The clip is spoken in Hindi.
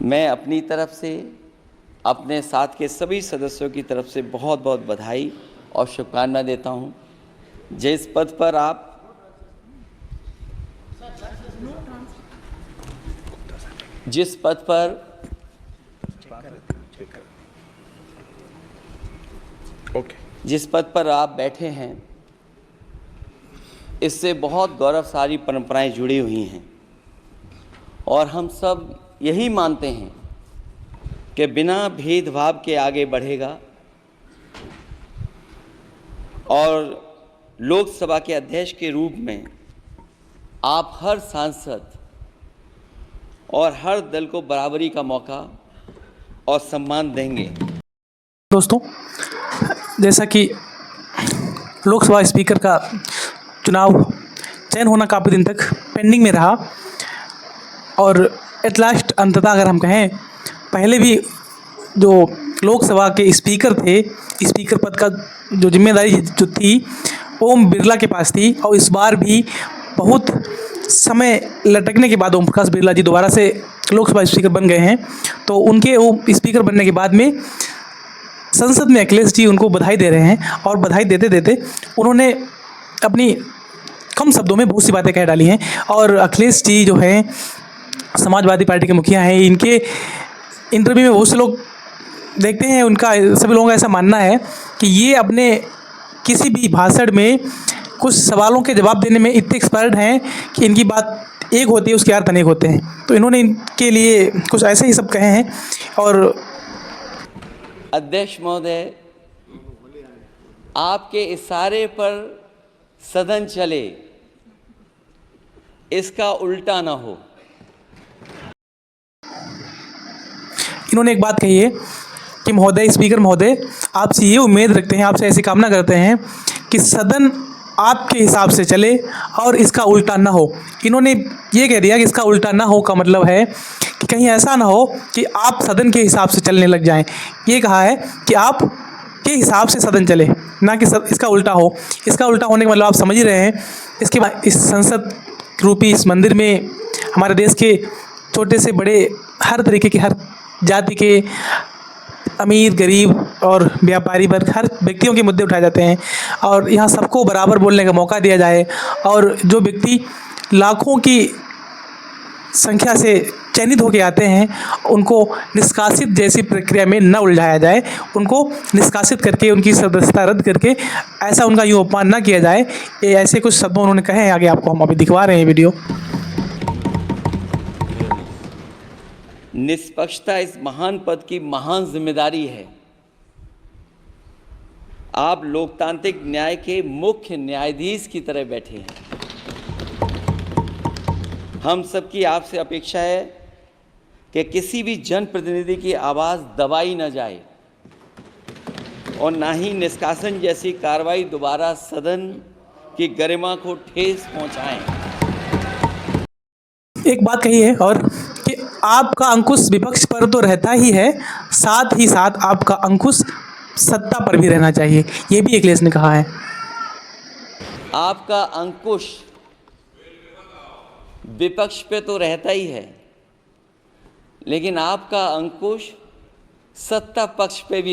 मैं अपनी तरफ से अपने साथ के सभी सदस्यों की तरफ से बहुत बहुत बधाई और शुभकामना देता हूं। जिस पद पर आप जिस पद पर जिस पद पर आप बैठे हैं, इससे बहुत गौरवशाली परंपराएं जुड़ी हुई हैं और हम सब यही मानते हैं कि बिना भेदभाव के आगे बढ़ेगा और लोकसभा के अध्यक्ष के रूप में आप हर सांसद और हर दल को बराबरी का मौका और सम्मान देंगे। दोस्तों, जैसा कि लोकसभा स्पीकर का चुनाव चयन होना काफ़ी दिन तक पेंडिंग में रहा और एट लास्ट अंततः अगर हम कहें, पहले भी जो लोकसभा के स्पीकर थे, स्पीकर पद का जो जिम्मेदारी जो थी ओम बिरला के पास थी और इस बार भी बहुत समय लटकने के बाद ओम प्रकाश बिरला जी दोबारा से लोकसभा स्पीकर बन गए हैं। तो उनके वो स्पीकर बनने के बाद में संसद में अखिलेश जी उनको बधाई दे रहे हैं और बधाई देते देते उन्होंने अपनी कम शब्दों में बहुत सी बातें कह डाली हैं। और अखिलेश जी जो हैं समाजवादी पार्टी के मुखिया हैं, इनके इंटरव्यू में बहुत से लोग देखते हैं, उनका सभी लोगों का ऐसा मानना है कि ये अपने किसी भी भाषण में कुछ सवालों के जवाब देने में इतने एक्सपर्ट हैं कि इनकी बात एक होती है, उसके अर्थ अनेक होते हैं। तो इन्होंने इनके लिए कुछ ऐसे ही सब कहे हैं। और अध्यक्ष महोदय, आपके इशारे पर सदन चले, इसका उल्टा ना हो। इन्होंने एक बात कही है कि महोदय, स्पीकर महोदय, आपसे ये उम्मीद रखते हैं, आपसे ऐसी कामना करते हैं कि सदन आपके हिसाब से चले और इसका उल्टा ना हो। इन्होंने ये कह दिया कि इसका उल्टा ना हो का मतलब है कि कहीं ऐसा ना हो कि आप सदन के हिसाब से चलने लग जाएं। ये कहा है कि आप के हिसाब से सदन चले, ना कि इसका उल्टा हो। इसका उल्टा होने का मतलब आप समझ ही रहे हैं। इसके बाद इस संसद रूपी इस मंदिर में हमारे देश के छोटे से बड़े हर तरीके के, हर जाति के, अमीर गरीब और व्यापारी वर्ग, हर व्यक्तियों के मुद्दे उठाए जाते हैं और यहाँ सबको बराबर बोलने का मौका दिया जाए। और जो व्यक्ति लाखों की संख्या से चयनित होकर आते हैं, उनको निष्कासित जैसी प्रक्रिया में न उलझाया जाए, उनको निष्कासित करके उनकी सदस्यता रद्द करके ऐसा उनका यूँ अपमान न किया जाए। ये ऐसे कुछ शब्दों उन्होंने कहे हैं, आगे आपको हम अभी दिखवा रहे हैं वीडियो। निष्पक्षता इस महान पद की महान जिम्मेदारी है। आप लोकतांत्रिक न्याय के मुख्य न्यायाधीश की तरह बैठे हैं। हम सबकी आपसे अपेक्षा है कि किसी भी जनप्रतिनिधि की आवाज़ दबाई न जाए और ना ही निष्कासन जैसी कार्रवाई दोबारा सदन की गरिमा को ठेस पहुंचाएं। एक बात कही है और कि आपका अंकुश विपक्ष पर तो रहता ही है, साथ ही साथ आपका अंकुश सत्ता पर भी रहना चाहिए। ये भी अखिलेश ने कहा है। आपका अंकुश विपक्ष पे तो रहता ही है, लेकिन आपका अंकुश सत्ता पक्ष पे भी